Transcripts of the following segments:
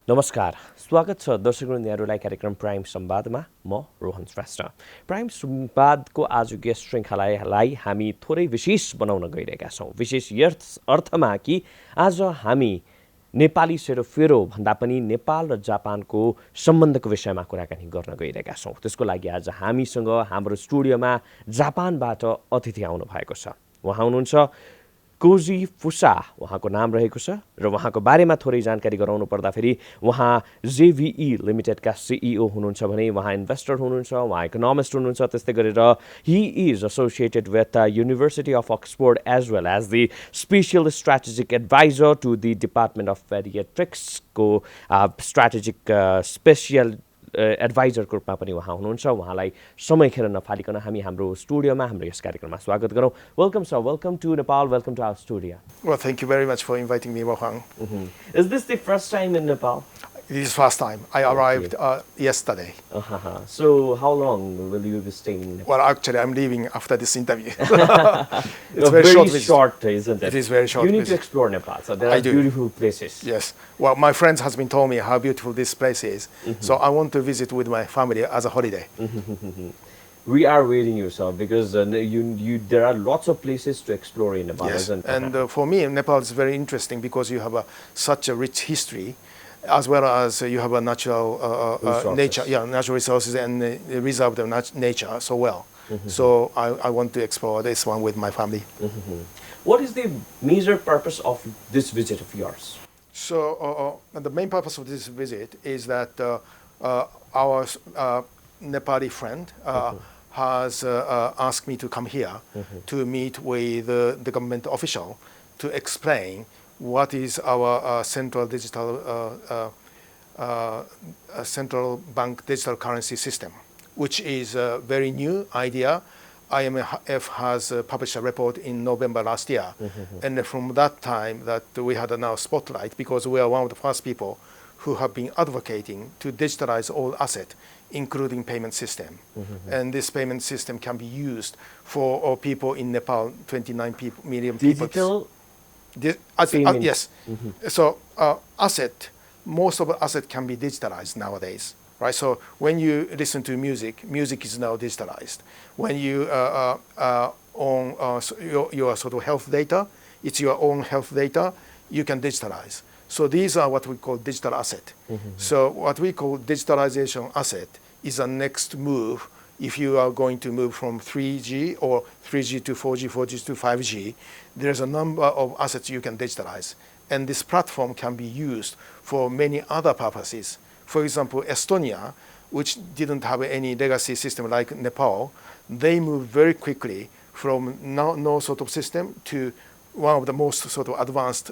नमस्कार स्वागत छ दर्शकवृन्दहरूलाई कार्यक्रम प्राइम संवादमा म रोहन श्रेष्ठ प्राइम संवादको आजको यस श्रृङ्खलालाई हामी थोरै विशेष बनाउन गइरहेका छौँ विशेष यस अर्थमा कि आज हामी नेपाली सेरोफेरो भन्दा पनि नेपाल र जापानको सम्बन्धको विषयमा कुराकानी गर्न गइरहेका छौँ त्यसको लागि आज हामीसँग हाम्रो स्टुडियोमा जापानबाट अतिथि आउनु भएको छ उहाँ हुनुहुन्छ कोजी फुसा उहाँको नाम रहेको छ र उहाँको बारेमा थोरै जानकारी गराउनु पर्दाखेरि उहाँ जेभिई लिमिटेडका सिइओ हुनुहुन्छ भने उहाँ इन्भेस्टर हुनुहुन्छ उहाँ इकोनोमिस्ट हुनुहुन्छ त्यस्तै गरेर he is associated with university of Oxford as well as the special strategic adviser to the department of पेडियाट्रिक्सको स्ट्राटेजिक स्पेसियल एडभाइजरको रूपमा पनि उहाँ हुनुहुन्छ उहाँलाई समय खेर नफालिकन हामी हाम्रो स्टुडियोमा हाम्रो यस कार्यक्रममा स्वागत गरौँ welcome sir welcome to Nepal welcome to our studio Well, thank you very much for inviting me, Rohan. Is this the first time in Nepal? It is first time. I arrived yesterday. So how long will you be staying in Nepal? Well, actually, I'm leaving after this interview. It's very short, isn't it? It is very short. You need visit. to explore Nepal. So there are beautiful places. Yes. Well, my friends has been told me how beautiful this place is. So I want to visit with my family as a holiday. We are waiting you, sir, because there are lots of places to explore in Nepal, Yes. isn't it? And for me, Nepal is very interesting because you have such a rich history, as well as you have a natural nature, natural resources and reserved nature so well. So I want to explore this one with my family. What is the major purpose of this visit of yours? So the main purpose of this visit is that our Nepali friend has asked me to come here to meet with the government official to explain what is our central bank digital currency system, which is a very new idea. IMF has published a report in November last year, and from that time that we had a now spotlight because we are one of the first people who have been advocating to digitalize all assets, including payment system. And this payment system can be used for all people in Nepal, 29 million people. Digital Yes. So most of the asset can be digitalized nowadays, right? So when you listen to music is now digitalized. When you own your sort of health data, it's your own health data, you can digitalize. So these are what we call digital asset. So what we call digitalization asset is a next move. If you are going to move from 3G or 3G to 4G, 4G to 5G, there's a number of assets you can digitalize. And this platform can be used for many other purposes. For example, Estonia, which didn't have any legacy system like Nepal, they moved very quickly from no sort of system to one of the most sort of advanced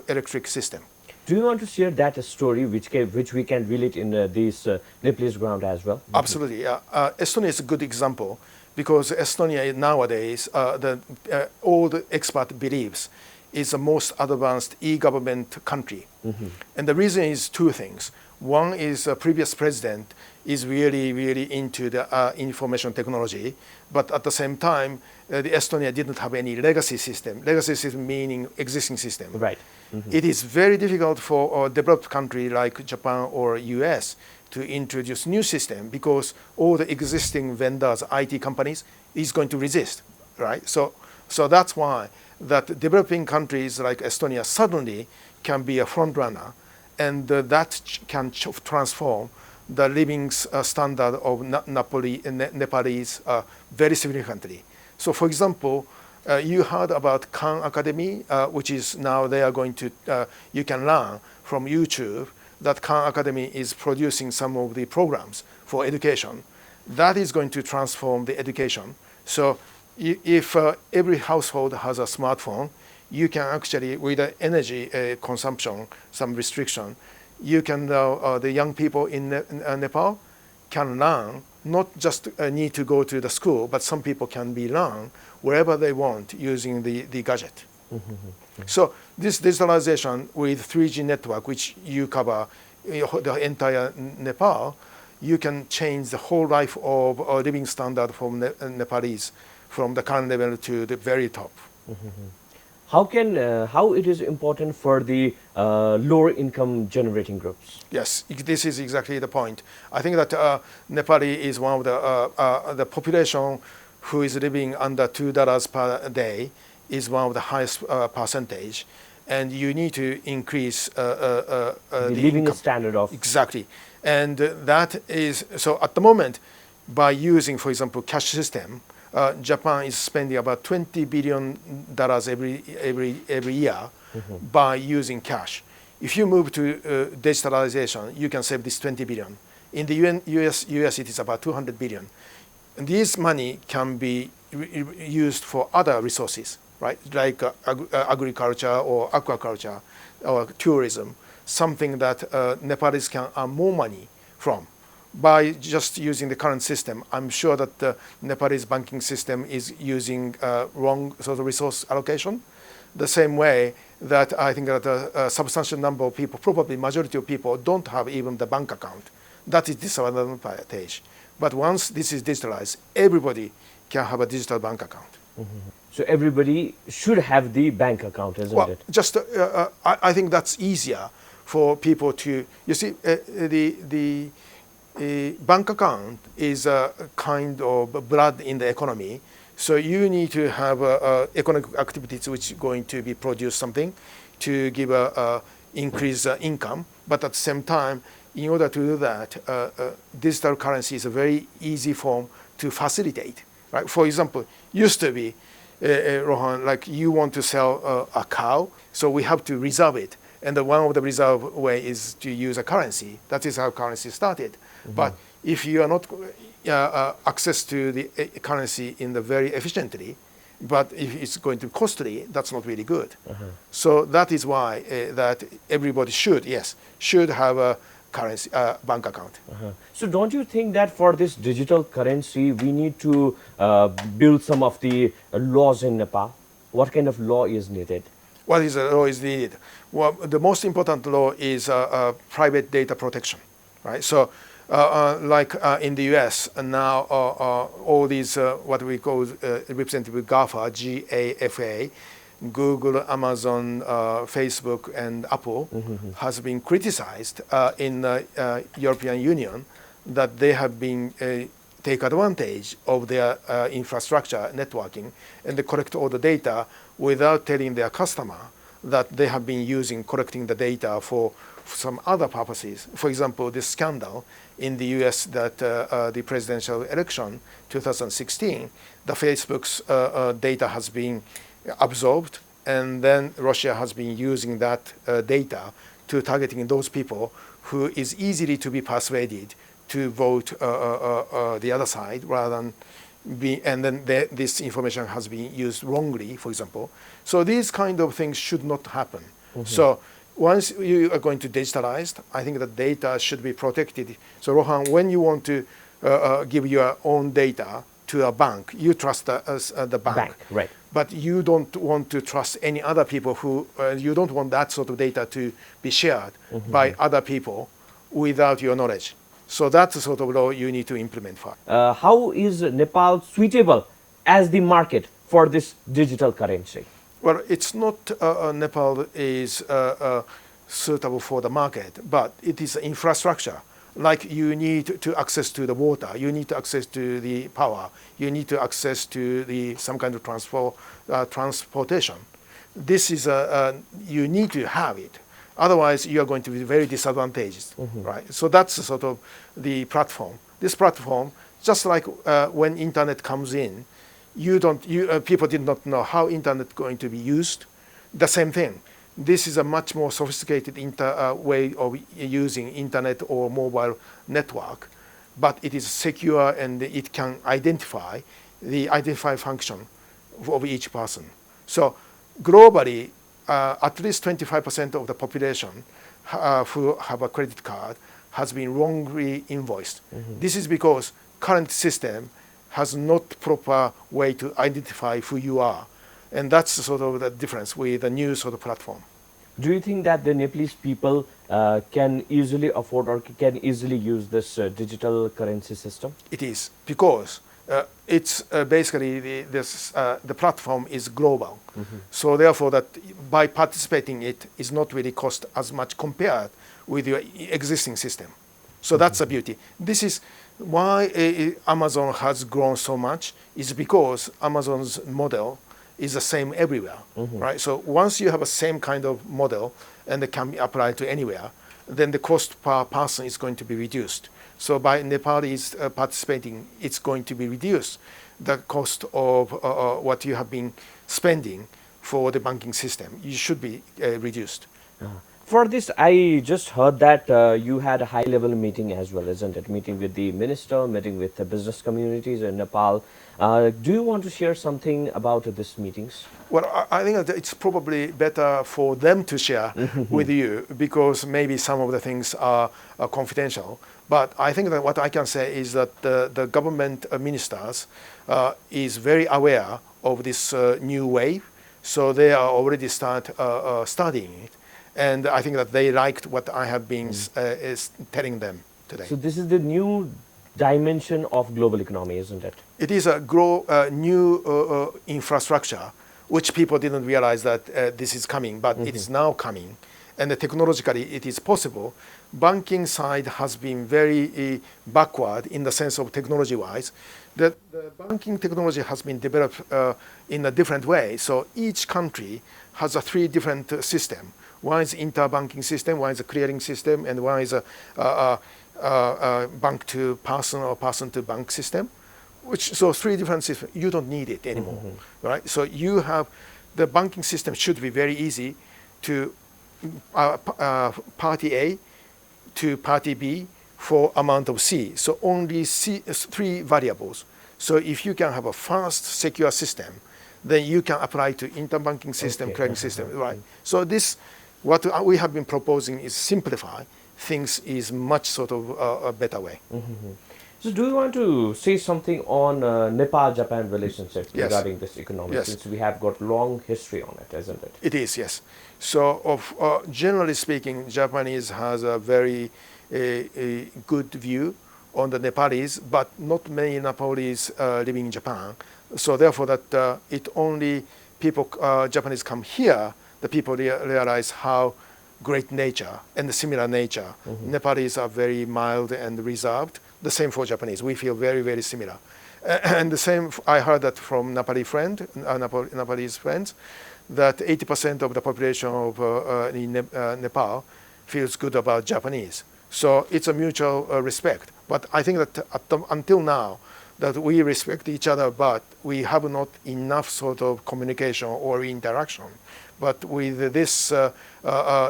electric system. Do you want to share that story which we can relate in this Nepalese ground as well? Absolutely. Estonia is a good example because Estonia nowadays, all the expert believes, is the most advanced e-government country. And the reason is two things. One is previous president is really, really into the information technology, but at the same time, the Estonia didn't have any legacy system. Legacy system meaning existing system. Right. It is very difficult for a developed country like Japan or US to introduce new system because all the existing vendors, IT companies, is going to resist, right? So that's why that developing countries like Estonia suddenly can be a front runner, and that can transform the living standard of Nepalese very significantly. So, for example, you heard about Khan Academy, which is now they are going to, you can learn from YouTube that Khan Academy is producing some of the programs for education. That is going to transform the education. So if every household has a smartphone, you can actually, with the energy consumption, some restriction, you can, the young people in Nepal can learn, not just need to go to the school, but some people can be learn wherever they want using the gadget. So this digitalization with 3G network, which you cover the entire Nepal, you can change the whole life of a living standard from Nepalese, from the current level to the very top. How it is important for the lower income generating groups? Yes, this is exactly the point. I think that Nepali is one of the population who is living under $2 per day is one of the highest percentage, and you need to increase The the living income. standard of Exactly, and that is so. At the moment, by using, for example, cash system, Japan is spending about $20 billion every year by using cash. If you move to digitalization, you can save this 20 billion. In the US, it is about 200 billion. And this money can be used for other resources, right? Like agriculture or aquaculture or tourism, something that Nepalese can earn more money from. By just using the current system, I'm sure that the Nepalese banking system is using wrong sort of resource allocation. The same way that I think that a substantial number of people, probably majority of people, don't have even the bank account. That is disadvantage. But once this is digitalized, everybody can have a digital bank account. So everybody should have the bank account, isn't Well, it? just I think that's easier for people to. You see, the bank account is a kind of blood in the economy. So you need to have economic activities which are going to be produce something to give increase income. But at the same time, in order to do that, digital currency is a very easy form to facilitate. Right? For example, used to be, Rohan, like you want to sell a cow, so we have to reserve it. And one of the reserve way is to use a currency. That is how currency started. But if you are not access to the currency in the very efficiently, but if it's going to be costly, that's not really good. So that is why that everybody should have a currency bank account. So don't you think that for this digital currency, we need to build some of the laws in Nepal? What kind of law is needed? What is the law is needed? Well, the most important law is private data protection, right? So, like in the U.S. now, all these what we call represented with GAFA, G-A-F-A, Google, Amazon, Facebook, and Apple has been criticized in the European Union that they have been take advantage of their infrastructure networking and they collect all the data without telling their customer that they have been using collecting the data for some other purposes. For example, this scandal in the US that the presidential election 2016, the Facebook's data has been absorbed, and then Russia has been using that data to targeting those people who is easily to be persuaded to vote the other side rather than be, and then this information has been used wrongly, for example. So these kind of things should not happen. So once you are going to digitalize, I think that data should be protected. So Rohan, when you want to give your own data to a bank, you trust the bank. Right. But you don't want to trust any other people who, you don't want that sort of data to be shared by other people without your knowledge. So that's the sort of law you need to implement for. How is Nepal suitable as the market for this digital currency? Well, it's not Nepal is suitable for the market, but it is infrastructure. Like you need to access to the water, you need to access to the power, you need to access to the some kind of transportation. This is you need to have it. Otherwise, you are going to be very disadvantaged, right? So that's sort of the platform. This platform, just like when internet comes in, people did not know how internet going to be used. The same thing. This is a much more sophisticated way of using internet or mobile network, but it is secure and it can identify the identify function of each person. So globally, at least 25% of the population who have a credit card has been wrongly invoiced. This is because current system has not proper way to identify who you are. And that's sort of the difference with the new sort of platform. Do you think that the Nepalese people can easily afford or can easily use this digital currency system? It is because it's basically the platform is global. So therefore, that by participating it is not really cost as much compared with your existing system. So that's the beauty. This is why Amazon has grown so much, is because Amazon's model is the same everywhere, right? So once you have a same kind of model and it can be applied to anywhere, then the cost per person is going to be reduced. So by Nepalese participating, it's going to be reduced. The cost of what you have been spending for the banking system, you should be reduced. For this, I just heard that you had a high-level meeting as well, isn't it? Meeting with the minister, meeting with the business communities in Nepal. Do you want to share something about these meetings? Well, I think that it's probably better for them to share with you, because maybe some of the things are confidential. But I think that what I can say is that the government ministers is very aware of this new wave. So they are already studying it. And I think that they liked what I have been is telling them today. So this is the new dimension of global economy, isn't it? It is a new infrastructure, which people didn't realize that this is coming, but it is now coming. And technologically, it is possible. Banking side has been very backward in the sense of technology-wise. The banking technology has been developed in a different way. So each country has a 3 different system. One is interbanking system, one is a clearing system, and one is a bank to person or person to bank system. So 3 different systems. You don't need it anymore, right? So you have the banking system should be very easy to party A to party B for amount of C. So only 3 variables. So if you can have a fast, secure system, then you can apply to interbanking system, clearing system, right? So this, what we have been proposing is simplify things is much sort of a better way. So do you want to say something on Nepal-Japan relationship regarding this economy, since we have got long history on it, isn't it? It is, yes. So generally speaking, Japanese has a very good view on the Nepalese, but not many Nepalese living in Japan. So therefore that it only people, Japanese come here, the people realize how great nature and the similar nature. Nepalese are very mild and reserved. The same for Japanese. We feel very, very similar. And the same, I heard that from Nepalese friends, that 80% of the population of in Nepal feels good about Japanese. So it's a mutual respect. But I think that until now, that we respect each other, but we have not enough sort of communication or interaction. But with this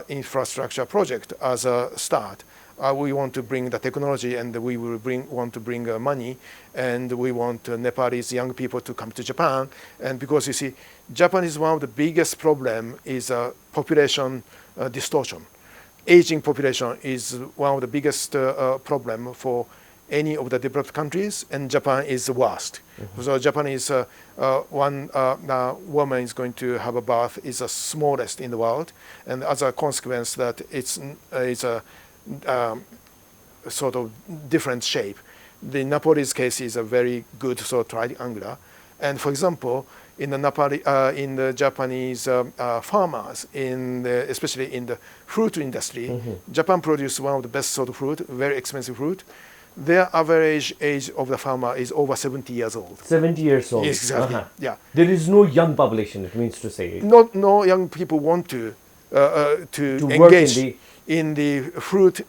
infrastructure project as a start, we want to bring the technology, and we will want to bring money, and we want Nepalese young people to come to Japan. And because you see, Japan is one of the biggest problem is population distortion. Aging population is one of the biggest problem for any of the developed countries, and Japan is the worst. So Japan is one woman is going to have a birth is the smallest in the world, and as a consequence that it's a sort of different shape. The Nepalese case is a very good sort of triangular, and for example, in the Japanese farmers, especially in the fruit industry, Japan produces one of the best sort of fruit, very expensive fruit. Their average age of the farmer is over 70 years old. 70 years old. Yes, exactly. Yeah. There is no young population, it means to say. No young people want to engage in the fruit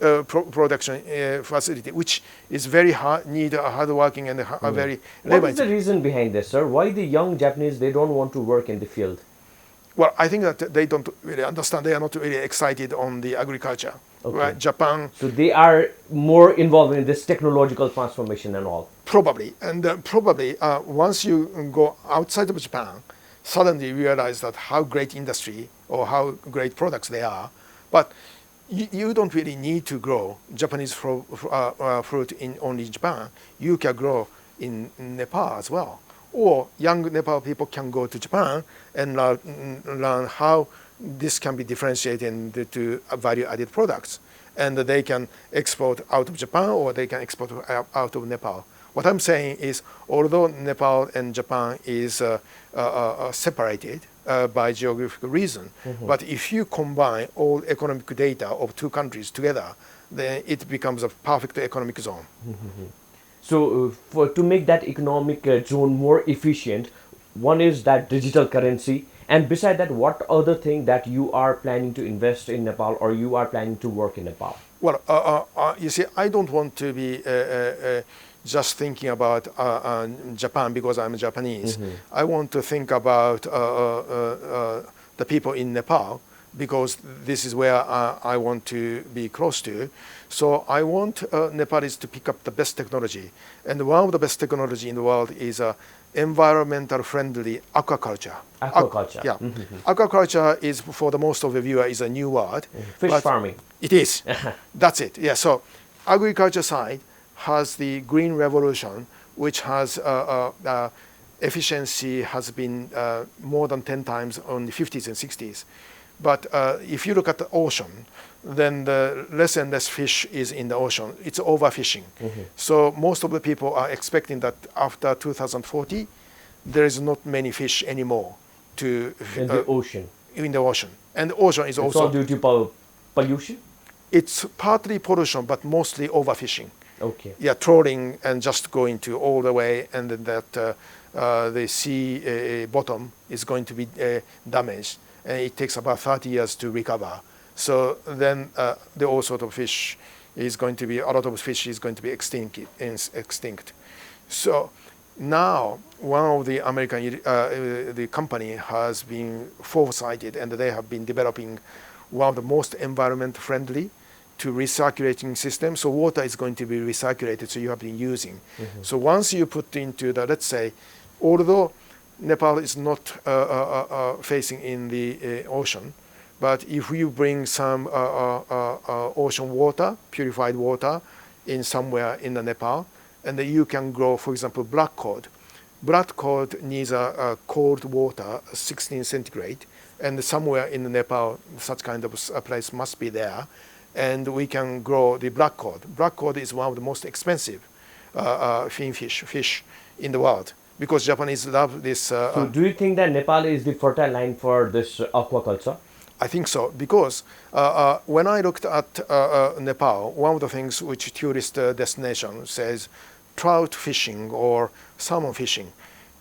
production facility, which is very hard, need hardworking and very labor. What is the reason behind this, sir? Why the young Japanese, they don't want to work in the field? Well, I think that they don't really understand. They are not really excited on the agriculture. Right? Japan. So they are more involved in this technological transformation and all. Probably, and probably once you go outside of Japan, suddenly you realize that how great industry or how great products they are. But you don't really need to grow Japanese fruit in only Japan. You can grow in Nepal as well. Or young Nepal people can go to Japan and learn how this can be differentiated into value-added products. And they can export out of Japan, or they can export out of Nepal. What I'm saying is, although Nepal and Japan is separated by geographical reason, but if you combine all economic data of two countries together, then it becomes a perfect economic zone. So, to make that economic zone more efficient, one is that digital currency, and beside that, what other thing that you are planning to invest in Nepal or you are planning to work in Nepal? Well, you see, I don't want to be just thinking about Japan because I'm Japanese. I want to think about the people in Nepal because this is where I want to be close to. So I want Nepalis to pick up the best technology. And one of the best technology in the world is environmental friendly aquaculture. Aquaculture. Yeah. Aquaculture is, for the most of the viewer, is a new word. Fish farming. It is. That's it. Yeah. So agriculture side has the green revolution, which has efficiency has been more than 10 times on the 50s and 60s. But if you look at the ocean, then the less and less fish is in the ocean. It's overfishing. So most of the people are expecting that after 2040, there is not many fish anymore to in the ocean. In the ocean, and the ocean is It's also all due to pollution. It's partly pollution, but mostly overfishing. Okay. Yeah, trolling and just going to all the way, and then that the sea bottom is going to be damaged, and it takes about 30 years to recover. So then the all sort of fish is going to be, a lot of fish is going to be extinct. So now one of the American the company has been foresighted, and they have been developing one of the most environment friendly to recirculating system. So water is going to be recirculated, so you have been using. So once you put into the, let's say, although Nepal is not facing in the ocean, but if you bring some ocean water, purified water, in somewhere in the Nepal, and then you can grow, for example, black cod. Black cod needs a cold water, 16 centigrade, and somewhere in Nepal, such kind of a place must be there, and we can grow the black cod. Black cod is one of the most expensive fin fish in the world, because Japanese love this. So do you think that Nepal is the fertile land for this aquaculture? I think so, because when I looked at Nepal, one of the things which tourist destination says trout fishing or salmon fishing.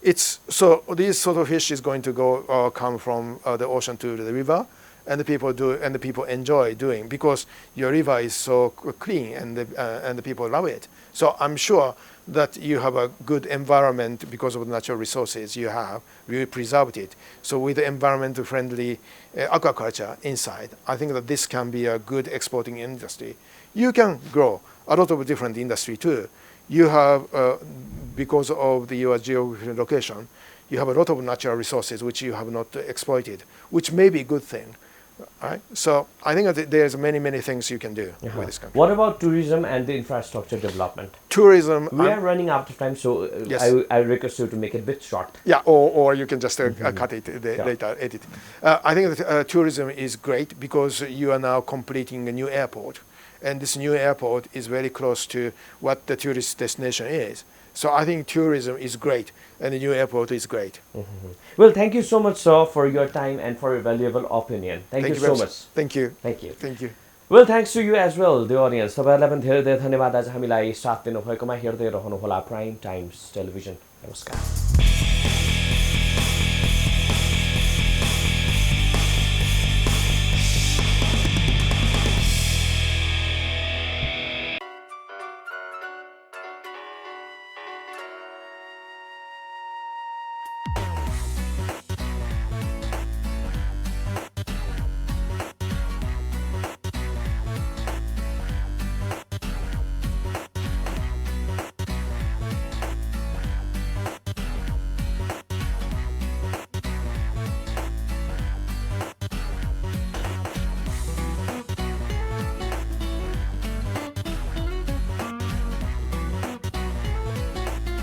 It's so this sort of fish is going to go come from the ocean to the river, and the people do, and the people enjoy doing, because your river is so clean, and the people love it. So I'm sure that you have a good environment because of the natural resources you have. You preserved it. So with the environmental friendly aquaculture inside, I think that this can be a good exporting industry. You can grow a lot of different industry too. You have, because of your geographical location, you have a lot of natural resources which you have not exploited, which may be a good thing. Right? So I think that there's many things you can do with this country. What about tourism and the infrastructure development? Tourism. We are running out of time, so Yes. I request you to make it a bit short. Yeah, or you can just cut it later, edit. I think that tourism is great because you are now completing a new airport, and this new airport is very close to what the tourist destination is. So I think tourism is great, and the new airport is great. Well, thank you so much, sir, for your time and for your valuable opinion. Thank you so much. Thank you. Thank you. Thank you. Well, thanks to you as well, the audience. तपाईहरुलाई पनि धेरै धेरै धन्यवाद आज हामीलाई साथ दिनुभएकोमा। हेर्दै रहनुहोला prime times television. नमस्कार।